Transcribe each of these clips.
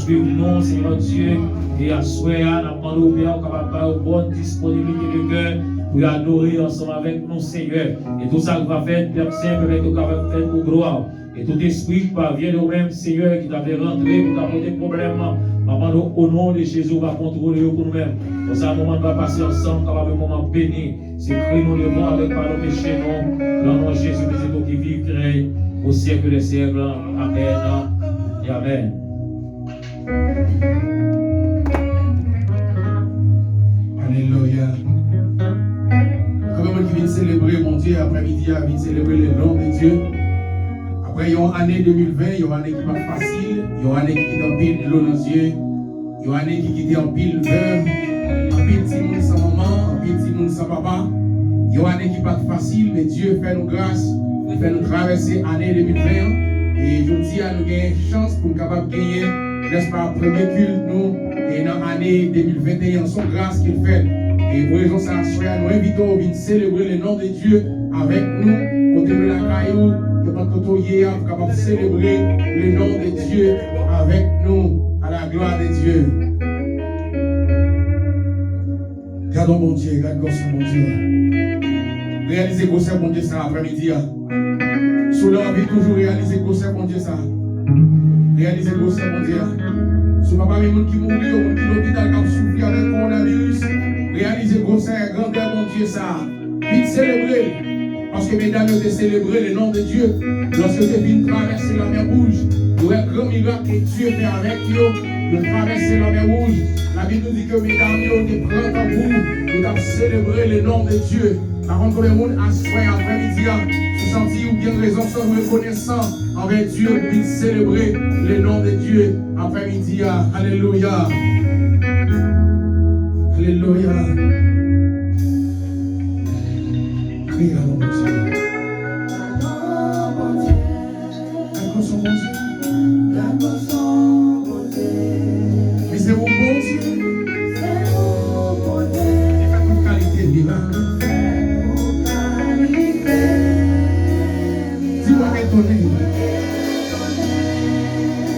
suivre nous, Seigneur Dieu, et à souhait, à demander au Père, capable de bonne disponibilité de cœur, pour adorer ensemble avec nous, Seigneur. Et tout ça va faire, Père Saint, peut être capable de faire pour gloire. Et tout esprit qui parvient au même Seigneur qui t'avait rentré pour t'apporter problème, maman, au nom de Jésus, va contrôler pour nous-mêmes. Pour ça, un moment va passer ensemble, capable un moment béni. C'est Christ nous devons avec pardon péché, non. Dans le nom de Jésus, Christ qui vit, crée au siècle des siècles. Amen. Et Amen. Alléluia. Comme qui vient célébrer mon Dieu après-midi, vient célébrer le nom de Dieu. Après, il y a une année 2020, il y a une année qui n'est pas facile, il y a une année qui est en pile de l'eau dans les yeux, il y a une année qui est en pile veuve, en pile petit monde sans maman, en pile petit monde sans papa. Il y a une année qui n'est pas facile, mais Dieu fait nous grâce, il fait nous traverser l'année 2020. Et je dis à nous gagner chance pour nous capables de gagner, n'est-ce pas, premier culte, nous, et dans l'année 2021, son grâce qu'il fait. Et pour raison ça, nous invitons à venir célébrer le nom de Dieu avec nous, côté de la caillou. Pour capable de célébrer le nom de Dieu avec nous à la gloire de Dieu. Gardons mon Dieu, gardons mon Dieu. Réalisez que c'est bon Dieu ça après-midi. Sous leur vie, toujours réaliser que c'est bon Dieu ça. Réalisez que c'est bon Dieu. Sous papa, les gens qui mourent, les gens qui l'hôpital qui souffrent avec le coronavirus. Réalisez que c'est grandeur mon Dieu ça. Vite célébrer. Parce que mesdames, vous avez célébré le nom de Dieu. Lorsque vous avez traversé la mer rouge, vous avez un grand miracle que Dieu fait avec vous. Vous traversez la mer rouge. La Bible nous dit que mesdames, vous avez pris un tambour. Vous avez célébré le nom de Dieu. Par contre, le monde a soin après-midi. Vous sentez ou bien raison, soit reconnaissant envers Dieu pour célébrer le nom de Dieu après-midi. Alléluia. Alléluia. Crie à mon Dieu. D'accord, son bon Dieu. D'accord, son bon Dieu. Mais c'est mon bon Dieu. C'est mon bon Dieu. Et pas toute qualité de vivant. C'est mon qualité. Dis-moi étonné.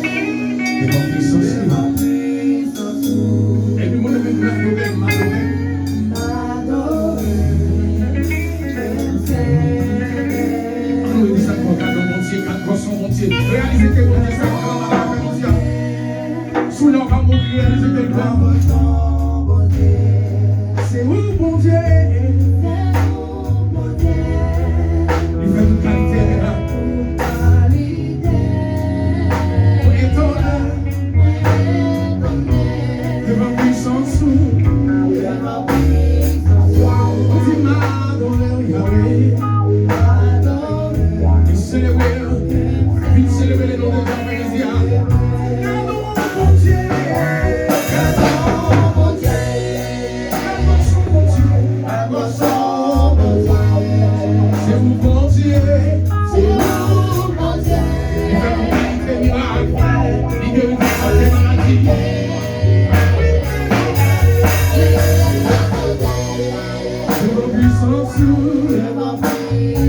Et mon puissance. Et puis, mon ami, vous l'avez m'adorer. Réalisez que mon Dieu s'accorde sous leur amour, réalisez que le bon c'est où mon Dieu, il fait toute qualité pour étonner de ma puissance, dis m'adorer Yahweh et célébrer. Célébrer le nom de Dieu. Gardons mon Dieu. Gardons mon Dieu. Gardons son bon Dieu. C'est vous bon Dieu. C'est vous bon Dieu. Il fait des miracles. Il guérit des maladies. C'est vos puissances. C'est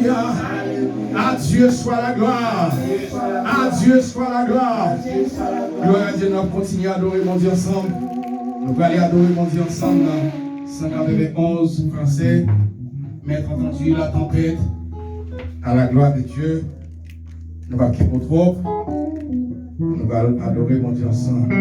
Alléluia. À Dieu soit la gloire. À Dieu soit la gloire. Gloire à Dieu, nous continuons à adorer mon Dieu ensemble. Nous allons aller adorer mon Dieu ensemble. 191 français. Mettre entendu la tempête. À la gloire de Dieu. Nous allons quitter pour trop. Nous allons adorer mon Dieu ensemble.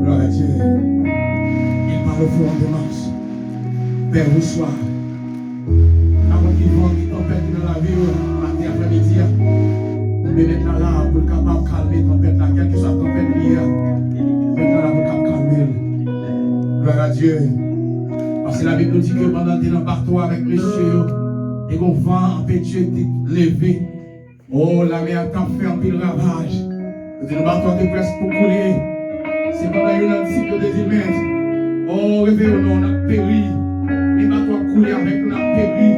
Gloire à Dieu. Il parle au fond de marche. Père, bonsoir. Avant qu'il vente, qu'il tempête dans la vie, matin après-midi, nous mettons là pour capable calmer tempête là, quelle que soit la tempête liée. Maintenant là pour capable calmer. Gloire à Dieu. Parce que la Bible nous dit que pendant que tu es dans le bateau avec monsieur, et qu'on vent empêcher de lever. Oh, la mer t'a fait un pile ravage. Le bateau est presque pour couler. C'est pendant une cycle de 10 mètres. Oh, réveillons-nous, on a péri. Les bateaux ont coulé avec nous, on a péri.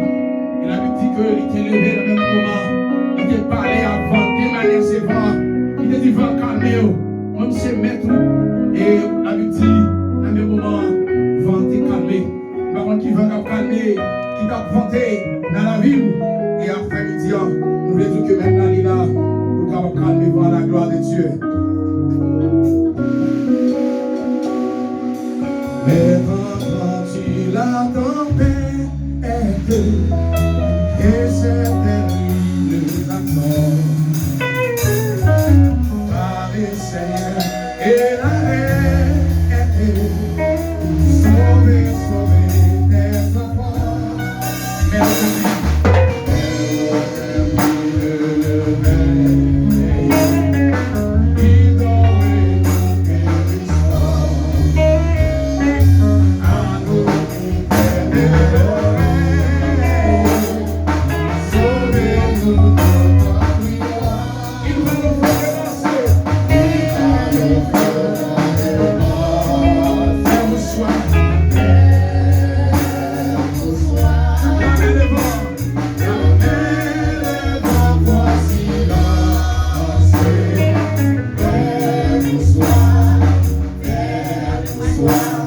Et la Bible dit qu'il était levé dans le même moment. Il était parlé avant, démaner ses vents. Il était dit, vent calmé. Même ses maîtres. Et la Bible dit, dans le même moment, vent est calmé. Par contre, qui va calmer, qui t'a vanté dans la ville. Et après-midi, nous voulons dire que maintenant, il est là pour calmer voir la gloire de Dieu. Mais entends-tu la tempête et cette nuit de la mort par les Seigneur et la haine sauver, sauver tes enfants. Merci. Wow.